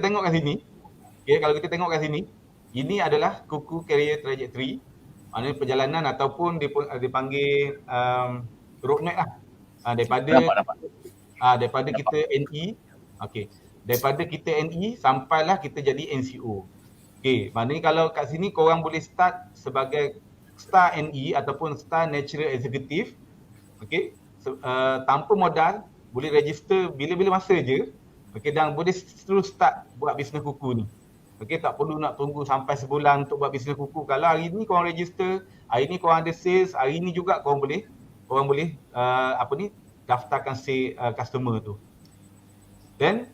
tengok kat sini, okay, kalau kita tengok kat sini, ini adalah kuku carrier trajectory, maknanya perjalanan ataupun dipanggil roadmap lah. Nampak. Daripada kita NE, okey, daripada kita NE sampailah kita jadi NCO. Okey, maknanya kalau kat sini korang boleh start sebagai star NE ataupun star natural executive, okey, tanpa modal, boleh register bila-bila masa je, okey, dan boleh terus start buat bisnes kuku ni. Okey, tak perlu nak tunggu sampai sebulan untuk buat bisnes kuku. Kalau hari ni korang register, hari ni korang ada sales, hari ni juga korang boleh daftarkan customer tu. Then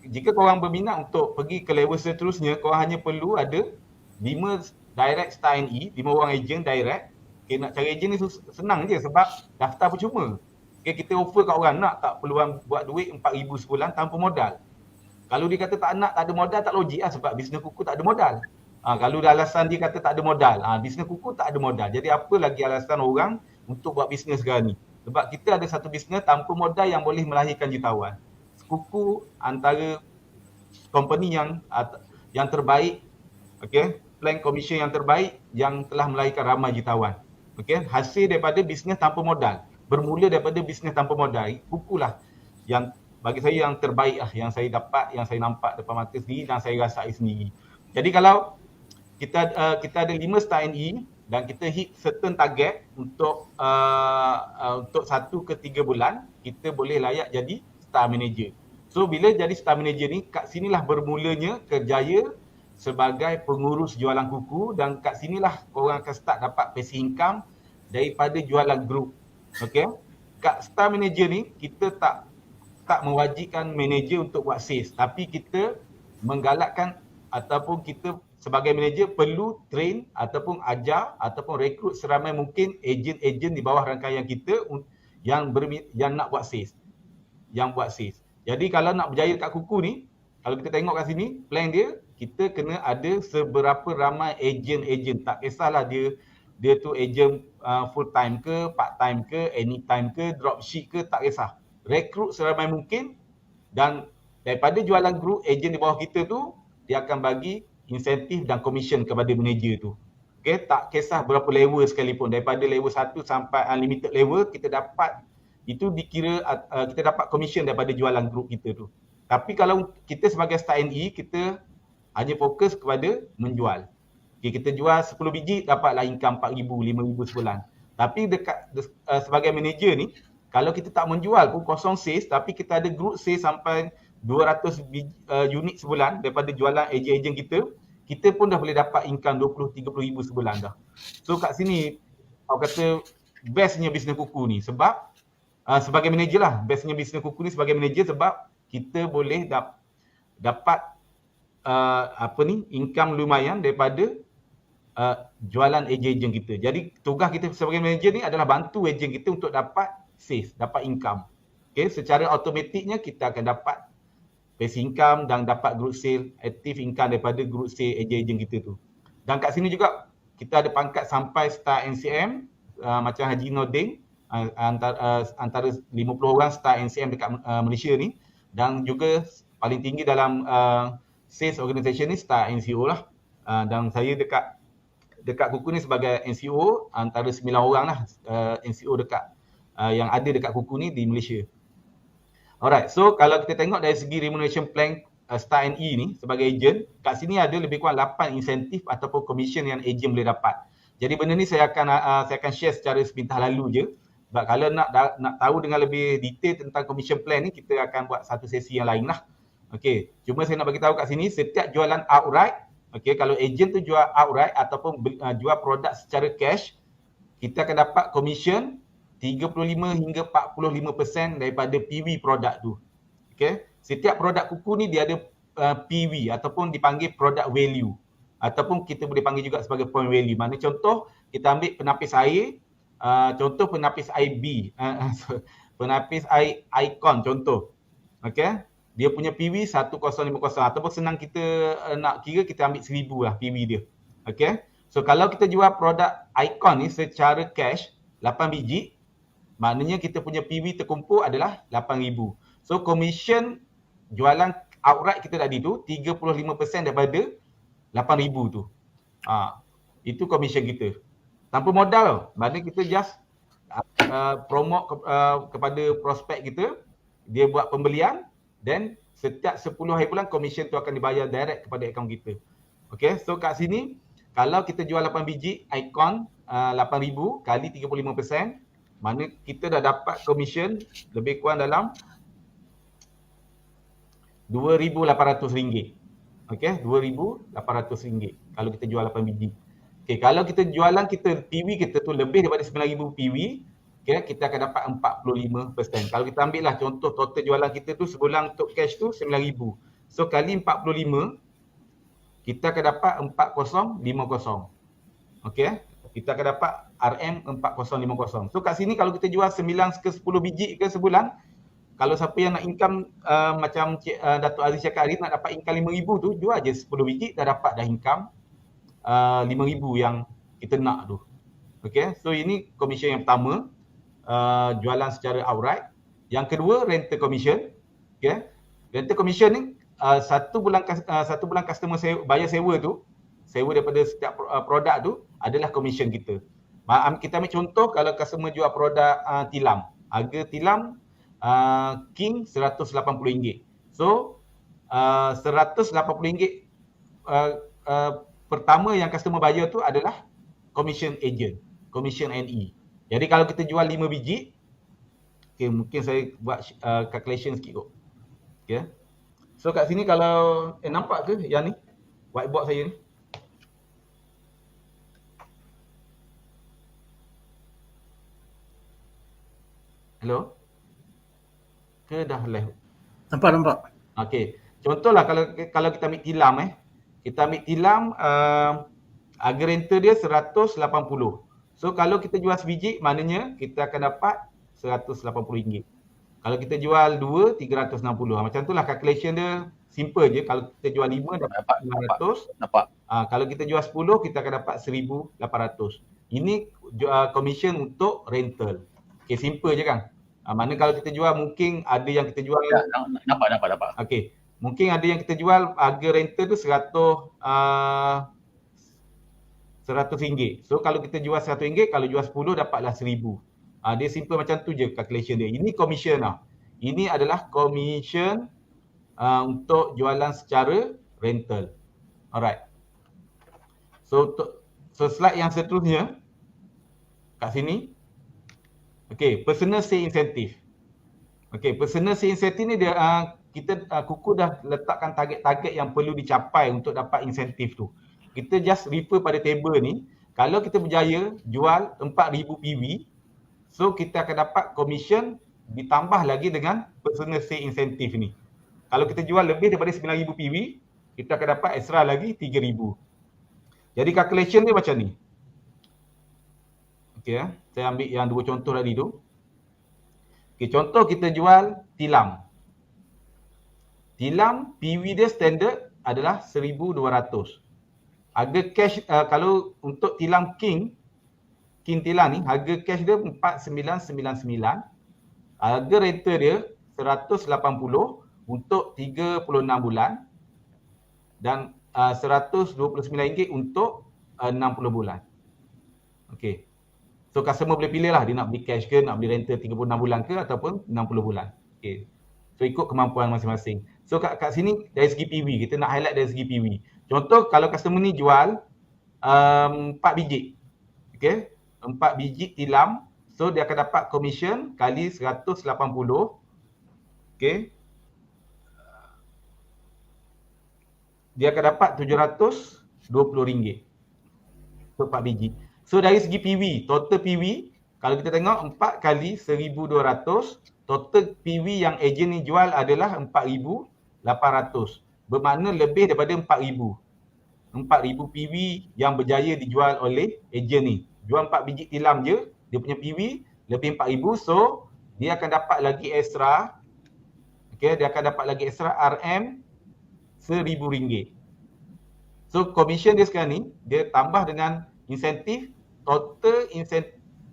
jika korang berminat untuk pergi ke level seterusnya, korang hanya perlu ada 5 direct star NE, 5 orang agent direct. Okay, nak cari agent ni senang je sebab daftar percuma. Okay, kita offer kat orang, nak tak peluang buat duit 4,000 sebulan tanpa modal. Kalau dia kata tak nak, tak ada modal, tak logik lah sebab bisnes kuku tak ada modal. Kalau dah alasan dia kata tak ada modal, bisnes kuku tak ada modal. Jadi apa lagi alasan orang untuk buat bisnes sekarang ni? Sebab kita ada satu bisnes tanpa modal yang boleh melahirkan jutawan. Kuku antara company yang terbaik, okey, plan commission yang terbaik yang telah melahirkan ramai jutawan. Okey, hasil daripada bisnes tanpa modal. Bermula daripada bisnes tanpa modal. Kukulah yang bagi saya yang terbaik lah, yang saya dapat, yang saya nampak depan mata sendiri dan saya rasai sendiri. Jadi kalau kita ada 5 star NE dan kita hit certain target untuk 1 ke 3 bulan, kita boleh layak jadi star manager. So bila jadi star manager ni, kat sinilah bermulanya kerjaya sebagai pengurus jualan kuku, dan kat sinilah korang akan start dapat passive income daripada jualan grup. Okay, kat star manager ni kita tak mewajibkan manager untuk buat sales, tapi kita menggalakkan ataupun kita sebagai manager perlu train ataupun ajar ataupun rekrut seramai mungkin ejen-ejen di bawah rangkaian kita yang nak buat sales. Jadi kalau nak berjaya kat kuku ni, kalau kita tengok kat sini, plan dia, kita kena ada seberapa ramai ejen-ejen. Tak kisahlah dia tu ejen full time ke, part time ke, anytime ke, dropship ke, tak kisah. Rekrut seramai mungkin, dan daripada jualan group, ejen di bawah kita tu, dia akan bagi insentif dan komisen kepada manager tu. Okay, tak kisah berapa level sekalipun, daripada level 1 sampai unlimited level, kita dapat, itu dikira kita dapat komisen daripada jualan grup kita tu. Tapi kalau kita sebagai star NE, kita hanya fokus kepada menjual. Okay, kita jual 10 biji, dapatlah income 4,000, 5,000 sebulan. Tapi sebagai manager ni, kalau kita tak menjual pun kosong sales, tapi kita ada group sales sampai 200 unit sebulan daripada jualan ejen-ejen kita pun dah boleh dapat income 20-30 ribu sebulan dah. So kat sini, aku kata bestnya bisnes kuku ni, sebab sebagai manager lah, bestnya bisnes kuku ni sebagai manager sebab kita boleh dapat income lumayan daripada jualan ejen-ejen kita. Jadi tugas kita sebagai manager ni adalah bantu ejen kita untuk dapat sales, dapat income. Okay, secara automatiknya kita akan dapat passive income dan dapat group sale, active income daripada group sale ejen-ejen kita tu. Dan kat sini juga kita ada pangkat sampai star NCM, macam Haji Nordin, antara 50 orang star NCM dekat Malaysia ni, dan juga paling tinggi dalam sales organisation ni star NCO lah. Dan saya dekat kuku ni sebagai NCO antara 9 orang lah NCO yang ada dekat kuku ni di Malaysia. Alright, so kalau kita tengok dari segi remuneration plan star NE ni sebagai ejen, kat sini ada lebih kurang 8 insentif ataupun commission yang ejen boleh dapat. Jadi benda ni saya akan share secara sepintas lalu je. Sebab kalau nak tahu dengan lebih detail tentang commission plan ni, kita akan buat satu sesi yang lain lah. Okay, cuma saya nak bagi tahu kat sini, setiap jualan outright, okay, kalau ejen tu jual outright ataupun jual produk secara cash, kita akan dapat commission 35 hingga 45% daripada PV produk tu. Okay, setiap produk kuku ni dia ada PV ataupun dipanggil product value, ataupun kita boleh panggil juga sebagai point value. Mana contoh, kita ambil penapis air, contoh penapis air B, penapis air Icon contoh. Okay, dia punya PV 1050, ataupun senang kita nak kira, kita ambil 1000 lah PV dia. Okay, so kalau kita jual produk Icon ni secara cash 8 biji, maknanya kita punya PV terkumpul adalah 8,000. So commission jualan outright kita tadi tu 35% daripada 8,000 tu. Itu komisen kita. Tanpa modal, maknanya kita just promote kepada prospek kita, dia buat pembelian, dan setiap 10 hari bulan komisen tu akan dibayar direct kepada akaun kita. Okay, so kat sini kalau kita jual 8 biji Icon 8,000 kali 35%, mana kita dah dapat komisen lebih kurang dalam RM2,800. Okey, RM2,800 kalau kita jual 8 biji. Okey, kalau kita jualan PV kita tu lebih daripada 9,000 PV, okay, kita akan dapat 45%. Kalau kita ambil lah contoh total jualan kita tu sebulan untuk cash tu 9,000. So kali 45, kita akan dapat 4050. Okey, kita akan dapat RM 4050. So kat sini kalau kita jual 9 ke 10 biji ke sebulan, kalau siapa yang nak income macam Datuk Aziz cakap hari nak dapat income 5,000 tu, jual je 10 biji dah dapat dah income 5,000 yang kita nak tu. Okay, so ini komisen yang pertama, jualan secara outright. Yang kedua, rental commission. Okay, rental commission ni satu bulan customer bayar sewa tu, sewa daripada setiap produk tu adalah komisen kita. Kita ambil contoh kalau customer jual produk tilam, harga tilam King RM180. So RM180 pertama yang customer bayar tu adalah commission agent, commission NE. Jadi kalau kita jual 5 biji, okay, mungkin saya buat calculation sikit kot. Okay. So kat sini kalau nampak ke yang ni whiteboard saya ni? Hello? Ke dah live? Nampak. Okey. Contohlah kalau kita ambil tilam kita ambil tilam harga rental dia 180. So kalau kita jual sebiji, maknanya kita akan dapat RM180. Kalau kita jual 2, 360. Macam itulah calculation dia, simple je. Kalau kita jual 5 dapat 900. Nampak. Kalau kita jual 10 kita akan dapat 1,800. Ini commission untuk rental. Okey, simple je kan? Mana kalau kita jual mungkin ada yang kita jual Nampak. Okey. Mungkin ada yang kita jual harga rental tu RM100. So kalau kita jual RM100, kalau jual 10 dapatlah RM1,000. Dia simple macam tu je calculation dia. Ini commission lah. Ini adalah commission untuk jualan secara rental. Alright. So slide yang seterusnya kat sini. Okay, personal sale incentive. Okay, personal sale incentive ni dia kita Kuku dah letakkan target-target yang perlu dicapai untuk dapat insentif tu. Kita just refer pada table ni. Kalau kita berjaya jual 4,000 PV, so kita akan dapat commission ditambah lagi dengan personal sale incentive ni. Kalau kita jual lebih daripada 9,000 PV, kita akan dapat extra lagi 3,000. Jadi calculation dia macam ni. Okey, saya ambil yang dua contoh tadi tu. Okey, contoh kita jual tilam. Tilam PV dia standard adalah 1,200. Harga cash kalau untuk tilam King tilam ni, harga cash dia 4,999. Harga rental dia 180 untuk 36 bulan dan RM129 untuk 60 bulan. Okey. So customer boleh pilih lah dia nak beli cash ke, nak beli rental 36 bulan ke ataupun 60 bulan. Okey. So ikut kemampuan masing-masing. So kat sini dari segi PV, kita nak highlight dari segi PV. Contoh kalau customer ni jual 4 biji. Okey. 4 biji tilam, so dia akan dapat commission kali 180. Okey. Dia akan dapat RM720. So 4 biji. So dari segi PV, total PV, kalau kita tengok 4 kali 1,200, total PV yang ejen ni jual adalah 4,800. Bermakna lebih daripada 4,000. 4,000 PV yang berjaya dijual oleh ejen ni. Jual 4 biji tilam je, dia punya PV lebih 4,000, so dia akan dapat lagi extra. Okey, dia akan dapat lagi extra RM RM1,000. So commission dia sekarang ni, dia tambah dengan insentif, total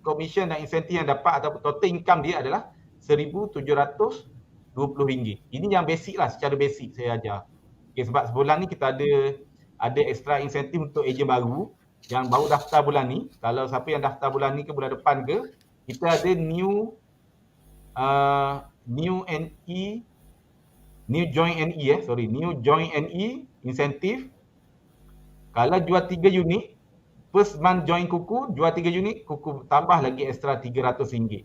commission dan insentif yang dapat ataupun total income dia adalah RM1,700 RM20. Ini yang basic lah, secara basic saya ajar. Okay, sebab sebulan ni kita ada extra insentif untuk ejen baru yang baru daftar bulan ni. Kalau siapa yang daftar bulan ni ke bulan depan ke, kita ada new NE, new join NE new join NE insentif. Kalau jual 3 unit, first month join kuku, jual 3 unit, kuku tambah lagi extra RM300.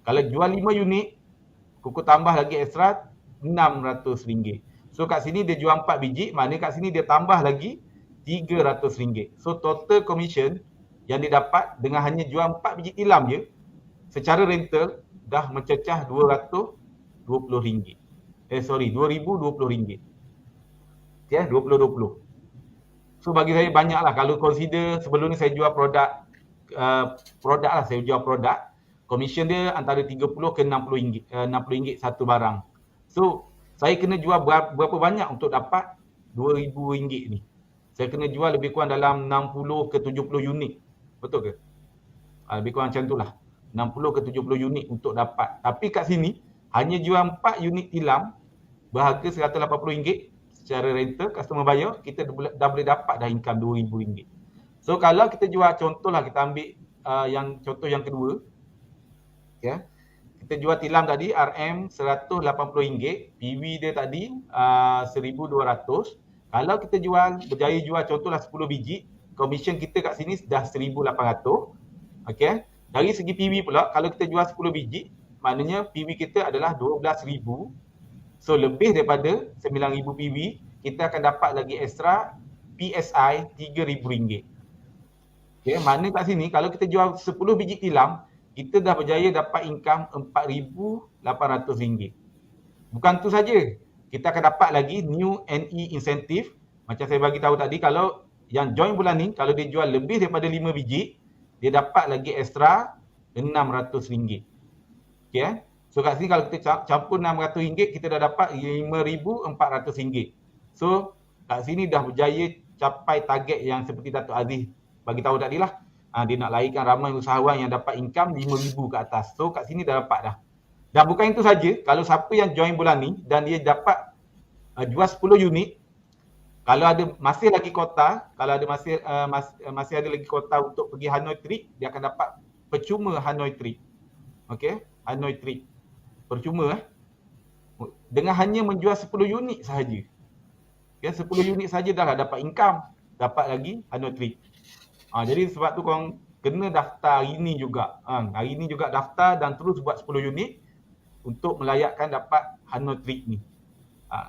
Kalau jual 5 unit, kuku tambah lagi extra RM600. So kat sini dia jual 4 biji, mana kat sini dia tambah lagi RM300. So total commission yang dia dapat dengan hanya jual 4 biji tilam je, secara rental dah mencecah RM220. RM2,020. Okay, 20-20. So bagi saya banyak lah. Kalau consider sebelum ni saya jual produk lah, saya jual produk, commission dia antara RM30 ke RM60, RM60 satu barang. So saya kena jual berapa banyak untuk dapat RM2,000 ni? Saya kena jual lebih kurang dalam 60 ke 70 unit. Betul ke? Lebih kurang macam tu lah. 60 ke 70 unit untuk dapat. Tapi kat sini hanya jual 4 unit tilam berharga RM180 secara rental, customer bayar, kita dah boleh dapat dah income RM2,000. So kalau kita jual, contohlah kita ambil contoh yang kedua, ya. Kita jual tilam tadi RM180, PV dia tadi RM1,200. Kalau kita berjaya jual contohlah 10 biji, commission kita kat sini dah RM1,800. Okey. Dari segi PV pula, kalau kita jual 10 biji, maknanya PV kita adalah RM12,000. So lebih daripada RM9,000 PV, kita akan dapat lagi extra PSI RM3,000. Okay, mana kat sini kalau kita jual 10 biji tilam, kita dah berjaya dapat income RM4,800. Bukan tu saja, kita akan dapat lagi new NE insentif. Macam saya bagi tahu tadi, kalau yang join bulan ni, kalau dia jual lebih daripada 5 biji, dia dapat lagi extra RM600. Okay. So kat sini kalau kita campur RM600, kita dah dapat RM5,400. So kat sini dah berjaya capai target yang seperti Datuk Aziz bagi tahu tadi lah. Dia nak lahirkan ramai usahawan yang dapat income RM5,000 ke atas. So kat sini dah dapat dah. Dan bukan itu saja, kalau siapa yang join bulan ni dan dia dapat jual 10 unit, kalau ada masih lagi kota, kalau ada masih ada lagi kota untuk pergi Hanoi trip, dia akan dapat percuma Hanoi trip. Okey, Hanoi trip. Percuma dengan hanya menjual 10 unit sahaja. Okay, 10 unit saja dah dapat income, dapat lagi Hanoi trip. Jadi sebab tu korang kena daftar hari ni juga. Hari ni juga daftar dan terus buat 10 unit untuk melayakkan dapat Hanoi trip ni.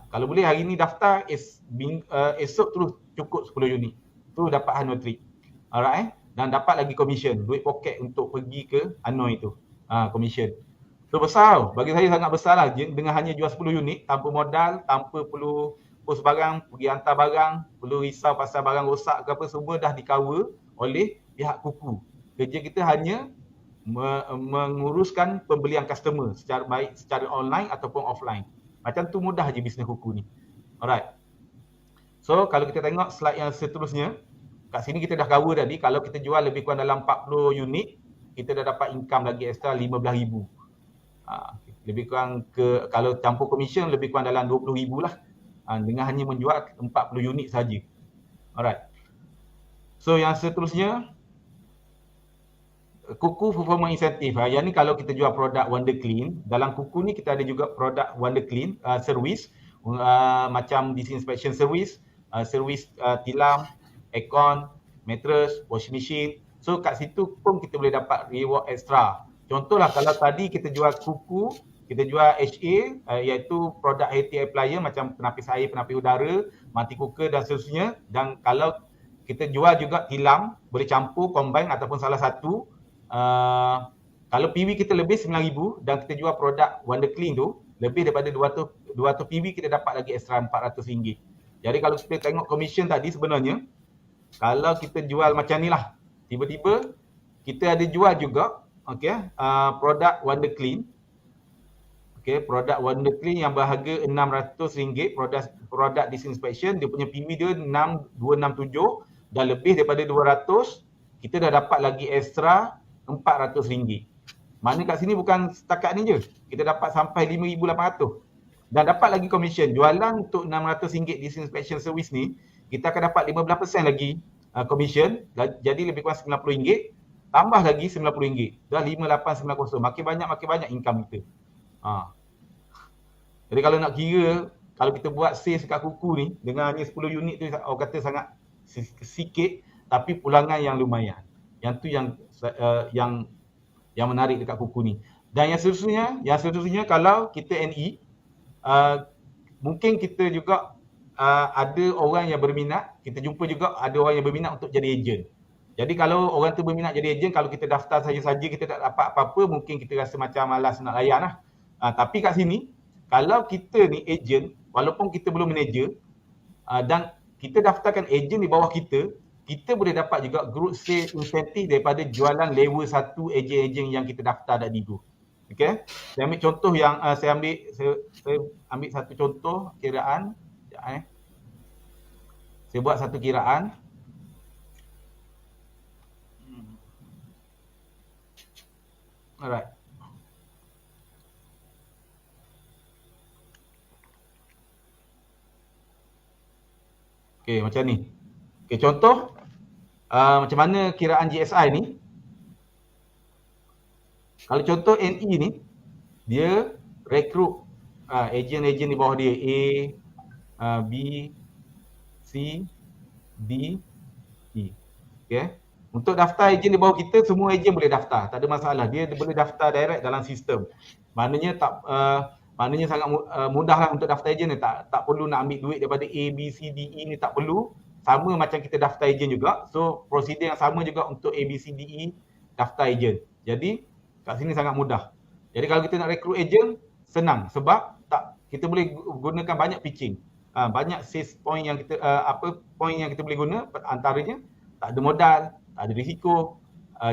Kalau boleh hari ni daftar, esok terus cukup 10 unit. Tu dapat Hanoi trip. Alright, dan dapat lagi commission, duit poket untuk pergi ke Hanoi tu. Commission. So besar, bagi saya sangat besar lah dengan hanya jual 10 unit tanpa modal, tanpa perlu post barang, pergi hantar barang, perlu risau pasal barang rosak ke apa, semua dah di-cover oleh pihak kuku. Kerja kita hanya menguruskan pembelian customer secara online ataupun offline. Macam tu mudah je bisnes kuku ni. Alright. So kalau kita tengok slide yang seterusnya, kat sini kita dah cover tadi, kalau kita jual lebih kurang dalam 40 unit, kita dah dapat income lagi extra RM15,000. Lebih kurang kalau campur commission lebih kurang dalam RM20,000 lah. Dengan hanya menjual 40 unit saja. Alright. So yang seterusnya, kuku performance incentive. Yang ni kalau kita jual produk Wonder Clean, dalam kuku ni kita ada juga produk Wonder Clean service, macam disinfection service, service tilam, aircon, mattress, washing machine. So kat situ pun kita boleh dapat reward extra. Contohlah kalau tadi kita jual kuku, kita jual HA, iaitu produk HT applier macam penapis air, penapis udara, mati cooker dan seterusnya. Dan kalau kita jual juga tilam, boleh campur, combine ataupun salah satu. Kalau PV kita lebih RM9,000 dan kita jual produk Wonder Clean tu, lebih daripada 200 PV, kita dapat lagi extra RM400. Jadi kalau kita tengok commission tadi sebenarnya, kalau kita jual macam ni lah, tiba-tiba kita ada jual juga produk Wonder Clean. Produk Wonder Clean yang berharga RM600, produk disinfection, dia punya PV dia 6267 dan lebih daripada 200, kita dah dapat lagi extra RM400. Mana kat sini bukan setakat ni je, kita dapat sampai RM5,800. dan dapat lagi komisen. Jualan untuk RM600 disinfection service ni, kita akan dapat 15% lagi komisen, jadi lebih kurang RM90, tambah lagi RM90, dah 5890. Makin banyak income kita. Jadi kalau nak kira, kalau kita buat sales kat Kuku ni dengan hanya 10 unit tu, orang kata sangat sikit, tapi pulangan yang lumayan. Yang tu yang menarik dekat Kuku ni. Dan yang seterusnya kalau kita NE, mungkin kita juga ada orang yang berminat, kita jumpa juga ada orang yang berminat untuk jadi ejen. Jadi kalau orang tu berminat jadi ejen, kalau kita daftar saja-saja kita tak dapat apa-apa, mungkin kita rasa macam malas nak layan lah. Tapi kat sini, kalau kita ni ejen, walaupun kita belum manager, dan kita daftarkan ejen di bawah kita boleh dapat juga group sale insentif daripada jualan level 1 ejen-ejen yang kita daftar tadi tu. Okay, saya ambil contoh yang saya ambil satu contoh kiraan. Saya buat satu kiraan. Alright. Okay, macam ni. Okay, contoh macam mana kiraan GSI ni. Kalau contoh NE ni, dia rekrut ejen-ejen di bawah dia A, B, C, D, E. Okay. Untuk daftar ejen di bawah kita, semua ejen boleh daftar. Tak ada masalah. Dia boleh daftar direct dalam sistem. Maknanya sangat mudahlah untuk daftar ejen ni. Tak perlu nak ambil duit daripada A, B, C, D, E ni, tak perlu. Sama macam kita daftar ejen juga. So, prosedur yang sama juga untuk A, B, C, D, E daftar ejen. Jadi, kat sini sangat mudah. Jadi kalau kita nak rekrut ejen, senang sebab kita boleh gunakan banyak pitching. Banyak sales point yang kita point yang kita boleh guna, antaranya tak ada modal, tak ada risiko,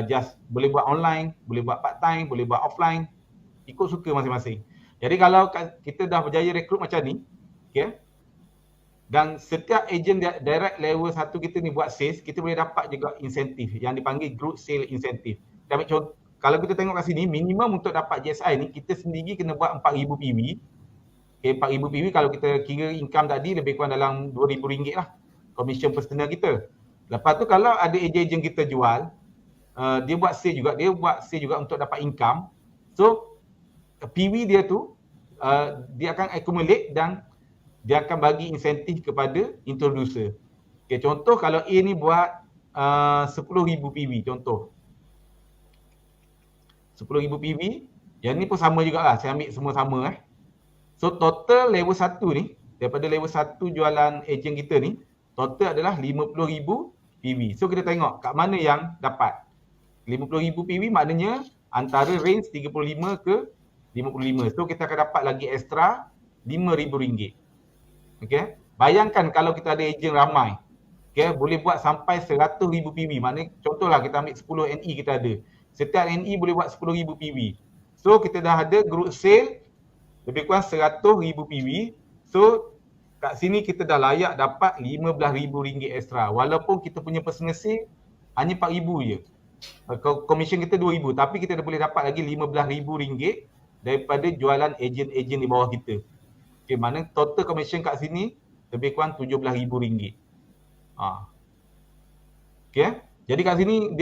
just boleh buat online, boleh buat part time, boleh buat offline, ikut suka masing-masing. Jadi kalau kita dah berjaya rekrut macam ni, okay, dan setiap ejen direct level 1 kita ni buat sales, kita boleh dapat juga insentif yang dipanggil group sale insentif. Kita ambil contoh, kalau kita tengok kat sini, minimum untuk dapat GSI ni, kita sendiri kena buat 4,000 PV. Okay, 4,000 PV kalau kita kira income tadi lebih kurang dalam RM2,000 lah, komisen personal kita. Lepas tu kalau ada ejen-ejen kita jual, dia buat sale juga untuk dapat income. So, PV dia tu, dia akan accumulate dan dia akan bagi insentif kepada introducer. Okay, contoh kalau A ni buat 10,000 PV, contoh. 10,000 PV, yang ni pun sama jugalah, saya ambil semua sama. So total level 1 ni, daripada level 1 jualan ejen kita ni, total adalah 50,000 PV. So kita tengok kat mana yang dapat. 50,000 PV maknanya antara range 35 ke 55. So kita akan dapat lagi extra RM5,000. Okay, bayangkan kalau kita ada ejen ramai, okay, boleh buat sampai 100,000 PV. Maknanya contohlah kita ambil 10 NE kita ada. Setiap NE boleh buat 10,000 PV. So kita dah ada group sale lebih kurang 100,000 PV. So kat sini kita dah layak dapat RM15,000 extra. Walaupun kita punya personal sale hanya RM4,000 je. Komisen kita RM2,000, tapi kita dah boleh dapat lagi RM15,000 daripada jualan ejen-ejen di bawah kita. Okay, mana total komisen kat sini lebih kurang RM17,000. Okay, jadi kat sini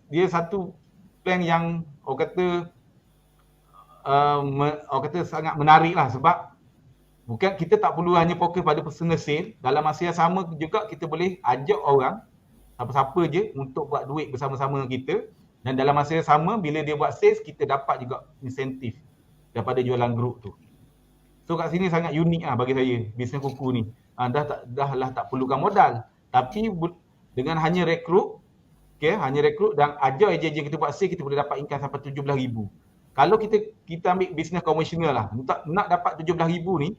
dia satu plan yang orang kata sangat menarik lah, sebab bukan kita tak perlu hanya fokus pada personal sale, dalam masa yang sama juga kita boleh ajak orang siapa-siapa je untuk buat duit bersama-sama dengan kita, dan dalam masa yang sama bila dia buat sales kita dapat juga insentif daripada jualan grup tu. So kat sini sangat unik lah bagi saya bisnes Kuku ni. Dah tak perlukan modal, tapi dengan hanya rekrut, okay, hanya rekrut dan ajar ejen-ejen kita buat sale, kita boleh dapat income sampai RM17,000. Kalau kita ambil bisnes konvensional lah, nak dapat RM17,000 ni,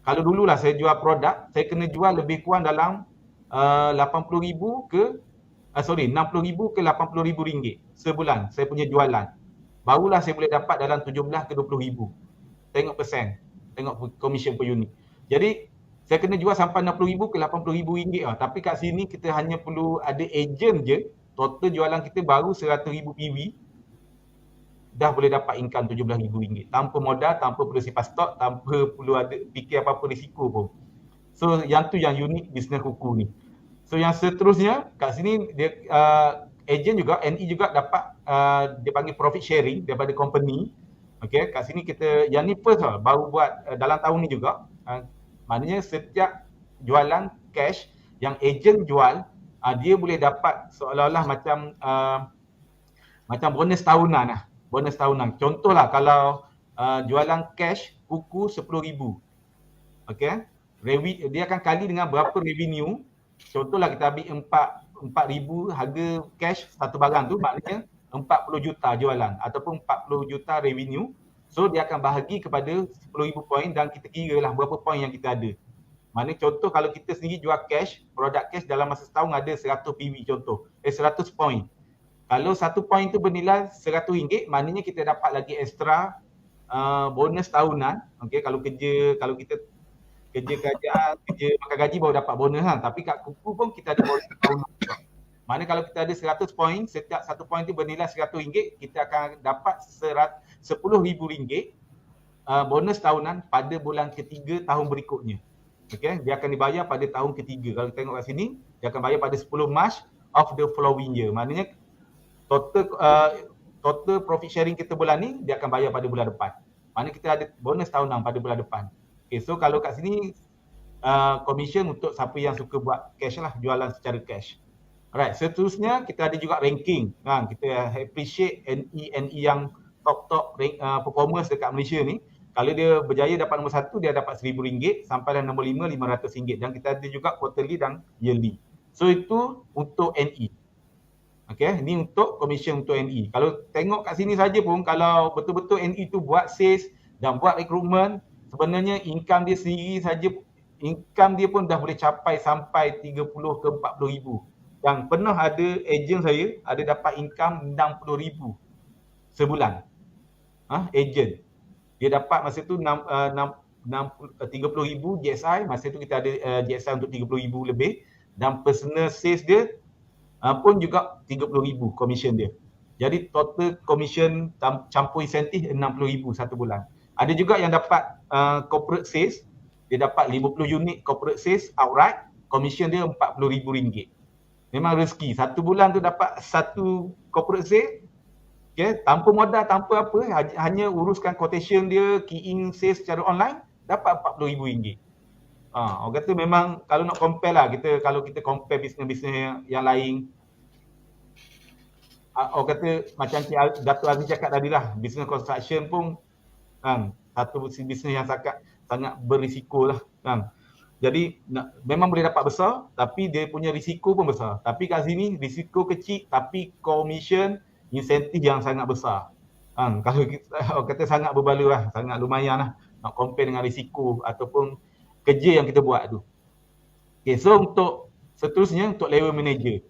kalau dululah saya jual produk, saya kena jual lebih kurang dalam RM60,000 ke RM60,000 ke RM80,000 sebulan saya punya jualan. Barulah saya boleh dapat dalam 17 ke 20,000. Tengok persen, tengok komisen per unit. Jadi saya kena jual sampai RM60,000 ke RM80,000 lah. Tapi kat sini kita hanya perlu ada ejen je, total jualan kita baru 100,000 PV. dah boleh dapat income RM17,000 tanpa modal, tanpa perlu simpan stok, tanpa perlu ada fikir apa-apa risiko pun. So yang tu yang unik bisnes kuku ni. So yang seterusnya kat sini dia agent juga, NE juga dapat dia panggil profit sharing daripada company. Okey, kat sini kita yang ni first lah, baru buat dalam tahun ni juga. Maknanya setiap jualan cash yang agent jual, dia boleh dapat seolah-olah macam bonus tahunan lah. Bonus tahunan. Contohlah kalau jualan cash kuku RM10,000. Okey. Dia akan kali dengan berapa revenue. Contohlah kita ambil 4,000 harga cash satu barang tu, maknanya 40 juta jualan ataupun 40 juta revenue. So dia akan bahagi kepada 10,000 poin dan kita kira lah berapa poin yang kita ada. Maknanya contoh kalau kita sendiri jual cash, produk cash dalam masa setahun ada 100 PV contoh. 100 poin. Kalau satu poin tu bernilai RM100, maknanya kita dapat lagi extra bonus tahunan. Okey, kalau kita kerja makan gaji baru dapat bonus kan. Tapi kat kuku pun kita ada bonus tahunan juga. Maknanya kalau kita ada 100 poin, setiap satu poin tu bernilai RM100, kita akan dapat RM10,000 bonus tahunan pada bulan ketiga tahun berikutnya. Okey, dia akan dibayar pada tahun ketiga. Kalau kita tengok kat sini, dia akan bayar pada 10 Mac of the following year. Maknanya total profit sharing kita bulan ni dia akan bayar pada bulan depan. Maknanya kita ada bonus tahunan pada bulan depan. Okay, so kalau kat sini commission untuk siapa yang suka buat cash lah, jualan secara cash. Alright, seterusnya kita ada juga ranking. Kita appreciate NE yang top performance dekat Malaysia ni. Kalau dia berjaya dapat nombor 1, dia dapat RM1,000 sampai nombor 5, RM500. Dan kita ada juga quarterly dan yearly. So itu untuk NE. Okay, ni untuk commission untuk NE. Kalau tengok kat sini saja pun, kalau betul-betul NE tu buat sales dan buat recruitment, sebenarnya income dia sendiri saja, income dia pun dah boleh capai sampai 30 ke 40 ribu. Yang pernah ada agent saya, ada dapat income 60 ribu sebulan. Agent. Dia dapat masa tu 30 ribu GSI, masa tu kita ada GSI untuk 30 ribu lebih. Dan personal sales dia pun juga 30 ribu commission dia. Jadi total commission campur insentif 60 ribu satu bulan. Ada juga yang dapat corporate sales, dia dapat 50 unit corporate sales outright, commission dia RM40,000. Memang rezeki. Satu bulan tu dapat satu corporate sale, okay, tanpa modal, tanpa apa, hanya uruskan quotation dia, key in sales secara online, dapat RM40,000. Orang kata memang kalau nak compare lah, kalau kita compare bisnes-bisnes yang lain, orang kata macam Cik Dato' Aziz cakap tadi lah, bisnes construction pun satu bisnes yang sangat berisiko lah kan. Jadi memang boleh dapat besar, tapi dia punya risiko pun besar. Tapi kat sini risiko kecil tapi commission insentif yang sangat besar. Kalau kita orang kata sangat berbaloi lah, sangat lumayan lah nak compare dengan risiko ataupun kerja yang kita buat tu. Okay, so untuk seterusnya untuk level manager.